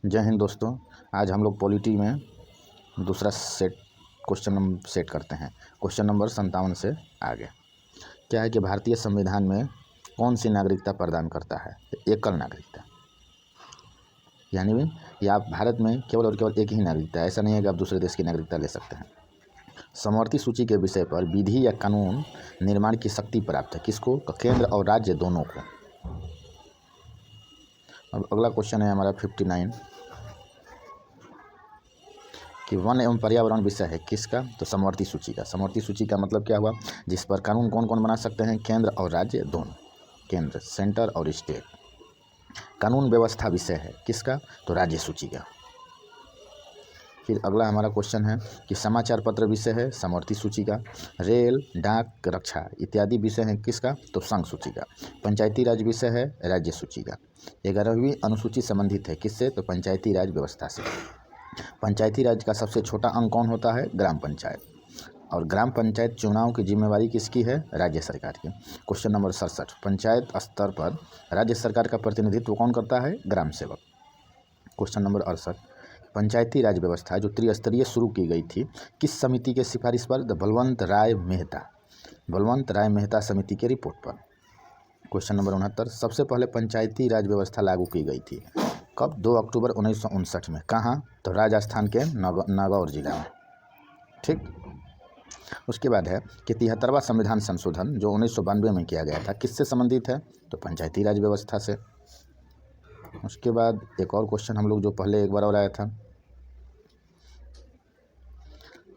जय हिंद दोस्तों। आज हम लोग पॉलिटी में दूसरा क्वेश्चन नंबर सेट करते हैं। क्वेश्चन नंबर 57 से आगे क्या है कि भारतीय संविधान में कौन सी नागरिकता प्रदान करता है? एकल नागरिकता, यानी कि आप भारत में केवल और केवल एक ही नागरिकता है। ऐसा नहीं है कि आप दूसरे देश की नागरिकता ले सकते हैं। समवर्ती सूची के विषय पर विधि या कानून निर्माण की शक्ति प्राप्त है किसको? केंद्र और राज्य दोनों को। अब अगला क्वेश्चन है हमारा 59 कि वन एवं पर्यावरण विषय है किसका? तो समवर्ती सूची का। समवर्ती सूची का मतलब क्या हुआ? जिस पर कानून कौन कौन बना सकते हैं? केंद्र और राज्य दोनों, केंद्र सेंटर और स्टेट। कानून व्यवस्था विषय है किसका? तो राज्य सूची का। फिर अगला हमारा क्वेश्चन है कि समाचार पत्र विषय है समवर्ती सूची का। रेल, डाक, रक्षा इत्यादि विषय है किसका? तो संघ सूची का। पंचायती राज विषय है राज्य सूची का। 11वीं अनुसूची संबंधित है किससे? तो पंचायती राज व्यवस्था से। पंचायती राज का सबसे छोटा अंग कौन होता है? ग्राम पंचायत। और ग्राम पंचायत चुनाव की जिम्मेवारी किसकी है? राज्य सरकार की। क्वेश्चन नंबर 67 पंचायत स्तर पर राज्य सरकार का प्रतिनिधित्व कौन करता है? ग्राम सेवक। क्वेश्चन नंबर 68 पंचायती राज व्यवस्था जो त्रिस्तरीय शुरू की गई थी किस समिति के सिफारिश पर? बलवंत राय मेहता समिति के रिपोर्ट पर। क्वेश्चन नंबर 69 सबसे पहले पंचायती राज व्यवस्था लागू की गई थी कब? 2 अक्टूबर 1959 में। कहाँ? तो राजस्थान के नागौर जिला में। ठीक। उसके बाद है कि 73वां संविधान संशोधन जो 1992 में किया गया था किससे संबंधित है? तो पंचायती राज व्यवस्था से। उसके बाद एक और क्वेश्चन हम लोग जो पहले एक बार और आया था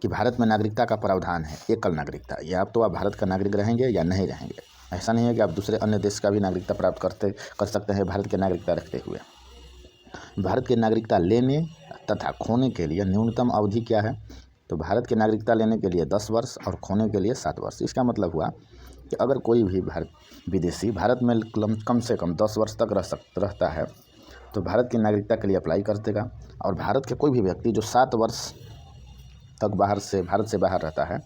कि भारत में नागरिकता का प्रावधान है एकल नागरिकता। या आप भारत का नागरिक रहेंगे या नहीं रहेंगे। ऐसा नहीं है कि आप दूसरे अन्य देश का भी नागरिकता प्राप्त कर सकते हैं भारत की नागरिकता रखते हुए। भारत की नागरिकता लेने तथा खोने के लिए न्यूनतम अवधि क्या है? तो भारत की नागरिकता लेने के लिए 10 वर्ष और खोने के लिए 7 वर्ष। इसका मतलब हुआ कि अगर कोई भी विदेशी भारत में कम से कम 10 वर्ष तक रहता है तो भारत की नागरिकता के लिए अप्लाई कर देगा। और भारत के कोई भी व्यक्ति जो 7 वर्ष तक भारत से बाहर रहता है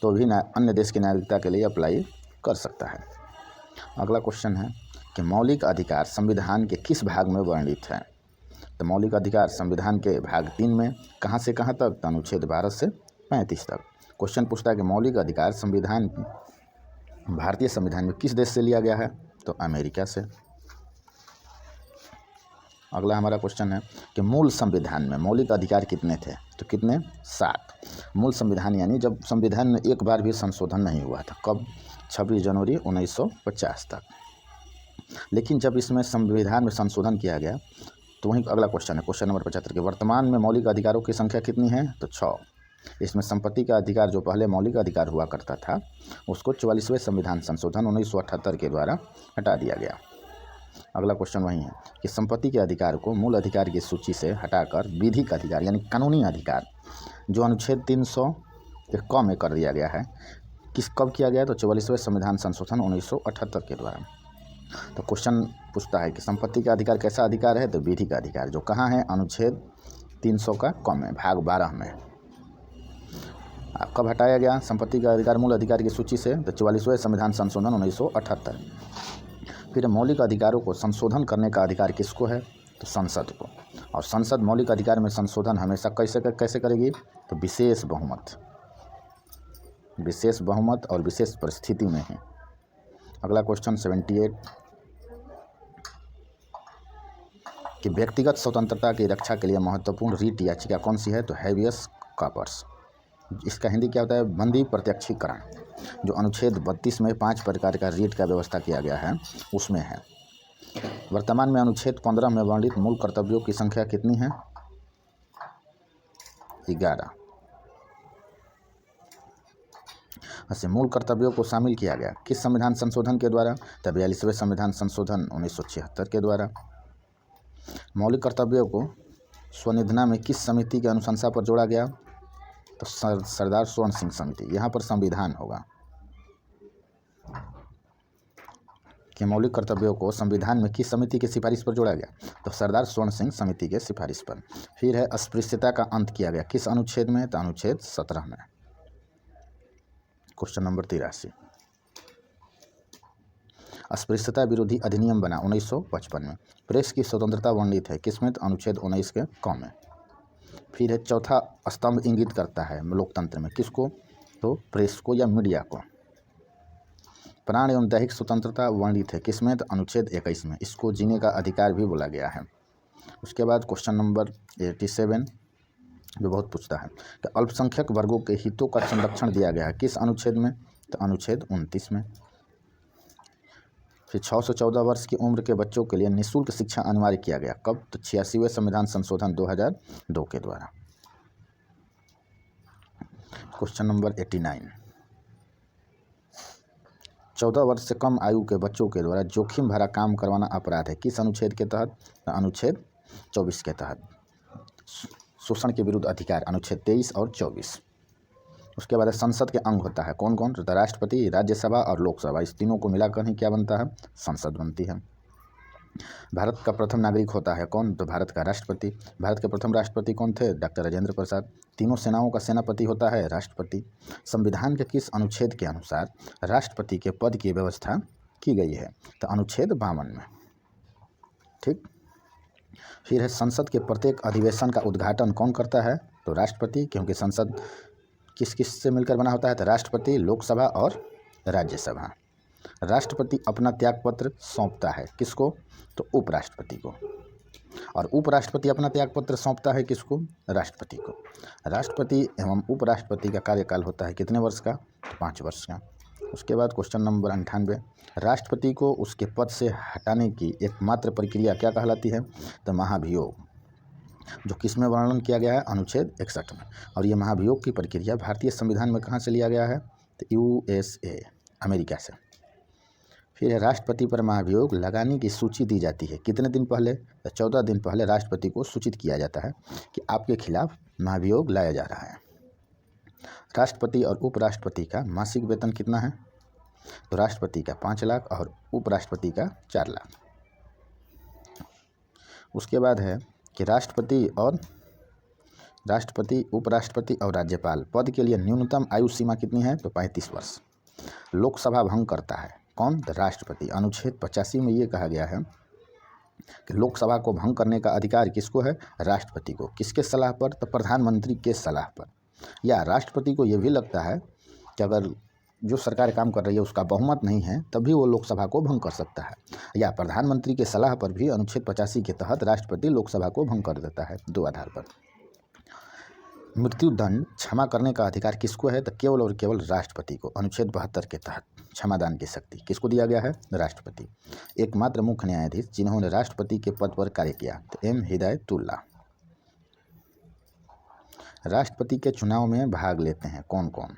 तो भी अन्य देश की नागरिकता के लिए अप्लाई कर सकता है। अगला क्वेश्चन है कि मौलिक अधिकार संविधान के किस भाग में वर्णित है? तो मौलिक अधिकार संविधान के भाग 3 में। कहाँ से कहाँ तक? तो अनुच्छेद 12 से 35 तक। क्वेश्चन पूछता है कि मौलिक अधिकार भारतीय संविधान में किस देश से लिया गया है? तो अमेरिका से। अगला हमारा क्वेश्चन है कि मूल संविधान में मौलिक अधिकार कितने थे? तो कितने? 7। मूल संविधान यानी जब संविधान में एक बार भी संशोधन नहीं हुआ था। कब? 26 जनवरी 1950 तक। लेकिन जब इसमें संविधान में संशोधन किया गया तो वहीं अगला क्वेश्चन है क्वेश्चन नंबर 75 के वर्तमान में मौलिक अधिकारों की संख्या कितनी है? तो 6। इसमें संपत्ति का अधिकार जो पहले मौलिक अधिकार हुआ करता था उसको 44वें संविधान संशोधन 1978 के द्वारा हटा दिया गया। अगला क्वेश्चन वही है कि संपत्ति के अधिकार को मूल अधिकार की सूची से हटाकर विधिक अधिकार यानी कानूनी अधिकार जो अनुच्छेद 300 के क में कर दिया गया है कब किया गया? तो 44वें संविधान संशोधन 1978 के द्वारा। तो क्वेश्चन पूछता है कि संपत्ति का अधिकार कैसा अधिकार है? तो विधि का अधिकार जो कहाँ है? अनुच्छेद 300 का क में भाग 12 में। कब हटाया गया संपत्ति का अधिकार मूल अधिकार की सूची से? तो 44वें संविधान संशोधन 1978। फिर मौलिक अधिकारों को संशोधन करने का अधिकार किसको है? तो संसद को। और संसद मौलिक अधिकार में संशोधन हमेशा कैसे करेगी? तो विशेष बहुमत और विशेष परिस्थिति में है। अगला क्वेश्चन 78 कि व्यक्तिगत स्वतंत्रता की रक्षा के लिए महत्वपूर्ण रीट याचिका कौन सी है? तो हैबियस कॉर्पस। इसका हिंदी क्या होता है? बंदी प्रत्यक्षीकरण। जो अनुच्छेद 32 में 5 प्रकार का रीट का व्यवस्था किया गया है उसमें है। वर्तमान में अनुच्छेद 15 में वर्णित मूल कर्तव्यों की संख्या कितनी है? 11। ऐसे मूल कर्तव्यों को शामिल किया गया किस संविधान संशोधन के द्वारा? तो 42वें संविधान संशोधन 1976 के द्वारा। मौलिक कर्तव्यों को स्वनिधना में किस समिति की अनुशंसा पर जोड़ा गया? तो सरदार स्वर्ण सिंह समिति। यहाँ पर संविधान होगा कि मौलिक कर्तव्यों को संविधान में किस समिति की सिफारिश पर जोड़ा गया? तो सरदार स्वर्ण सिंह समिति के सिफारिश पर। फिर है अस्पृश्यता का अंत किया गया किस अनुच्छेद में? तो अनुच्छेद 17 में। क्वेश्चन नंबर 83 अस्पृश्यता विरोधी अधिनियम बना 1955 में। प्रेस की स्वतंत्रता वर्णित है किसमें? तो अनुच्छेद 19 के क में। फिर है चौथा स्तंभ इंगित करता है लोकतंत्र में किसको? तो प्रेस को या मीडिया को। प्राण एवं दैहिक स्वतंत्रता वर्णित है किसमें? तो अनुच्छेद 21 में। इसको जीने का अधिकार भी बोला गया है। उसके बाद क्वेश्चन नंबर 87 जो बहुत पूछता है कि अल्पसंख्यक वर्गों के हितों का संरक्षण दिया गया है किस अनुच्छेद में? तो अनुच्छेद 29 में। फिर 6 से 14 वर्ष की उम्र के बच्चों के लिए निःशुल्क शिक्षा अनिवार्य किया गया कब? तो 86वें संविधान संशोधन 2002 के द्वारा। क्वेश्चन नंबर 89 14 वर्ष से कम आयु के बच्चों के द्वारा जोखिम भरा काम करवाना अपराध है किस अनुच्छेद के तहत? अनुच्छेद 24 के तहत। शोषण के विरुद्ध अधिकार अनुच्छेद 23 और 24। उसके बाद संसद के अंग होता है कौन कौन? तो राष्ट्रपति, राज्यसभा और लोकसभा, इस तीनों को मिलाकर ही क्या बनता है? संसद बनती है। भारत का प्रथम नागरिक होता है कौन? तो भारत का राष्ट्रपति। भारत के प्रथम राष्ट्रपति कौन थे? डॉक्टर राजेंद्र प्रसाद। तीनों सेनाओं का सेनापति होता है राष्ट्रपति। संविधान के किस अनुच्छेद के अनुसार राष्ट्रपति के पद की व्यवस्था की गई है? तो अनुच्छेद 52 में। ठीक। फिर है संसद के प्रत्येक अधिवेशन का उद्घाटन कौन करता है? तो राष्ट्रपति, क्योंकि संसद किस किस से मिलकर बना होता है? तो राष्ट्रपति, लोकसभा और राज्यसभा। राष्ट्रपति अपना त्यागपत्र सौंपता है किसको? तो उपराष्ट्रपति को। और उपराष्ट्रपति अपना त्यागपत्र सौंपता है किसको? राष्ट्रपति को। राष्ट्रपति एवं उपराष्ट्रपति का कार्यकाल होता है कितने वर्ष का? 5 वर्ष का। उसके बाद क्वेश्चन नंबर 98 राष्ट्रपति को उसके पद से हटाने की एकमात्र प्रक्रिया क्या कहलाती है? तो महाभियोग, जो किस में वर्णन किया गया है? अनुच्छेद 61 में। और ये महाभियोग की प्रक्रिया भारतीय संविधान में कहाँ से लिया गया है? तो USA, अमेरिका से। फिर राष्ट्रपति पर महाभियोग लगाने की सूची दी जाती है कितने दिन पहले? तो 14 दिन पहले राष्ट्रपति को सूचित किया जाता है कि आपके खिलाफ महाभियोग लाया जा रहा है। राष्ट्रपति और उपराष्ट्रपति का मासिक वेतन कितना है? तो राष्ट्रपति का 5 लाख और उपराष्ट्रपति का 4 लाख। उसके बाद है कि राष्ट्रपति, उपराष्ट्रपति और राज्यपाल पद के लिए न्यूनतम आयु सीमा कितनी है? तो 35 वर्ष। लोकसभा भंग करता है कौन? तो राष्ट्रपति। अनुच्छेद 85 में ये कहा गया है कि लोकसभा को भंग करने का अधिकार किसको है? राष्ट्रपति को। किसके सलाह पर? तो प्रधानमंत्री के सलाह पर। या राष्ट्रपति को ये भी लगता है कि अगर जो सरकार काम कर रही है उसका बहुमत नहीं है तभी वो लोकसभा को भंग कर सकता है। या प्रधानमंत्री के सलाह पर भी अनुच्छेद 85 के तहत राष्ट्रपति लोकसभा को भंग कर देता है। 2 आधार पर। मृत्युदंड क्षमा करने का अधिकार किसको है? तो केवल और केवल राष्ट्रपति को। अनुच्छेद 72 के तहत क्षमादान की शक्ति किसको दिया गया है? राष्ट्रपति। एकमात्र मुख्य न्यायाधीश जिन्होंने राष्ट्रपति के पद पर कार्य किया तो M हिदायतुल्लाह। राष्ट्रपति के चुनाव में भाग लेते हैं कौन कौन?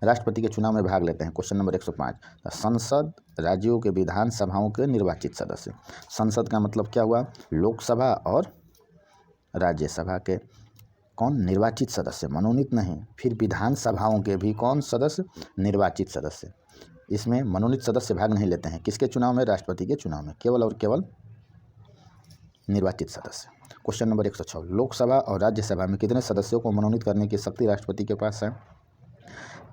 राष्ट्रपति के चुनाव में भाग लेते हैं क्वेश्चन नंबर 105 संसद, राज्यों के विधानसभाओं के निर्वाचित सदस्य। संसद का मतलब क्या हुआ? लोकसभा और राज्यसभा के कौन? निर्वाचित सदस्य, मनोनीत नहीं। फिर विधानसभाओं के भी कौन? सदस्य, निर्वाचित सदस्य। इसमें मनोनीत सदस्य भाग नहीं लेते हैं किसके चुनाव में? राष्ट्रपति के चुनाव में। केवल और केवल निर्वाचित सदस्य। क्वेश्चन नंबर 106 लोकसभा और राज्यसभा में कितने सदस्यों को मनोनीत करने की शक्ति राष्ट्रपति के पास है?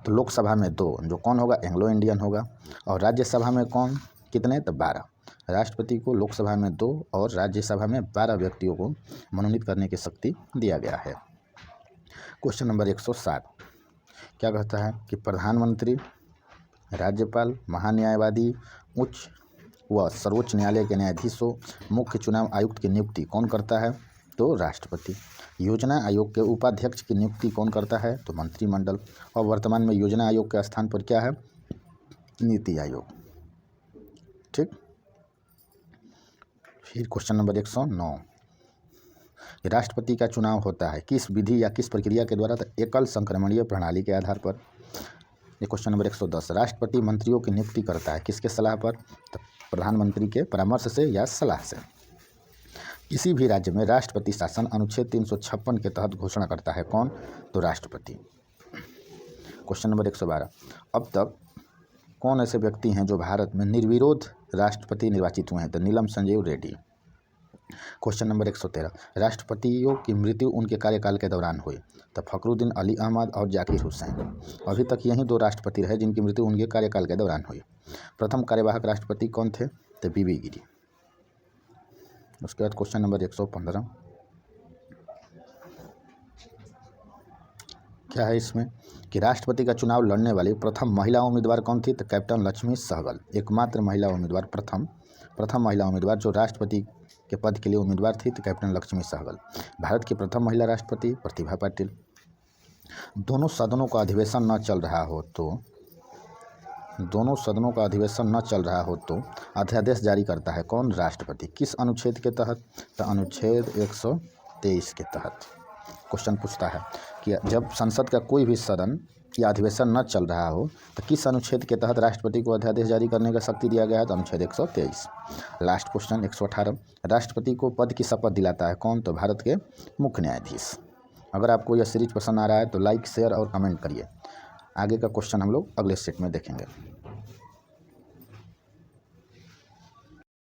तो लोकसभा में 2, जो कौन होगा? एंग्लो इंडियन होगा। और राज्यसभा में कौन? कितने? तो 12। राष्ट्रपति को लोकसभा में 2 और राज्यसभा में 12 व्यक्तियों को मनोनीत करने की शक्ति दिया गया है। क्वेश्चन नंबर 107 क्या कहता है कि प्रधानमंत्री, राज्यपाल, महान्यायवादी, उच्च व सर्वोच्च न्यायालय के न्यायाधीशों, मुख्य चुनाव आयुक्त की नियुक्ति कौन करता है? तो राष्ट्रपति। योजना आयोग के उपाध्यक्ष की नियुक्ति कौन करता है? तो मंत्रिमंडल। और वर्तमान में योजना आयोग के स्थान पर क्या है? नीति आयोग। ठीक। फिर क्वेश्चन नंबर 109 राष्ट्रपति का चुनाव होता है किस विधि या किस प्रक्रिया के द्वारा? तो एकल संक्रमणीय प्रणाली के आधार पर। ये क्वेश्चन नंबर 110 राष्ट्रपति मंत्रियों की नियुक्ति करता है किसके सलाह पर? तो प्रधानमंत्री के परामर्श से या सलाह से। किसी भी राज्य में राष्ट्रपति शासन अनुच्छेद 356 के तहत घोषणा करता है कौन? तो राष्ट्रपति। क्वेश्चन नंबर 112 अब तक कौन ऐसे व्यक्ति हैं जो भारत में निर्विरोध राष्ट्रपति निर्वाचित हुए हैं? तो नीलम संजीव रेड्डी। क्वेश्चन नंबर 113, राष्ट्रपतियों की मृत्यु उनके कार्यकाल के दौरान हुई। तो फ़खरुद्दीन अली अहमद और जाकिर हुसैन। अभी तक यही 2 राष्ट्रपति रहे जिनकी मृत्यु उनके कार्यकाल के दौरान हुई। प्रथम कार्यवाहक राष्ट्रपति कौन थे? तो बीबी गिरी। उसके बाद क्वेश्चन नंबर 115 क्या है इसमें कि राष्ट्रपति का चुनाव लड़ने वाली प्रथम महिला उम्मीदवार कौन थी? तो कैप्टन लक्ष्मी सहगल। एकमात्र महिला उम्मीदवार, प्रथम महिला उम्मीदवार जो राष्ट्रपति के पद के लिए उम्मीदवार थी तो कैप्टन लक्ष्मी सहगल। भारत की प्रथम महिला राष्ट्रपति प्रतिभा पाटिल। दोनों सदनों का अधिवेशन न चल रहा हो तो अध्यादेश जारी करता है कौन? राष्ट्रपति। किस अनुच्छेद के तहत? तो अनुच्छेद 123 के तहत। क्वेश्चन पूछता है कि जब संसद का कोई भी सदन या अधिवेशन न चल रहा हो तो किस अनुच्छेद के तहत राष्ट्रपति को अध्यादेश जारी करने का शक्ति दिया गया है? तो अनुच्छेद 123। लास्ट क्वेश्चन 118, राष्ट्रपति को पद की शपथ दिलाता है कौन? तो भारत के मुख्य न्यायाधीश। अगर आपको यह सीरीज पसंद आ रहा है तो लाइक, शेयर और कमेंट करिए। आगे का क्वेश्चन हम लोग अगले सेट में देखेंगे।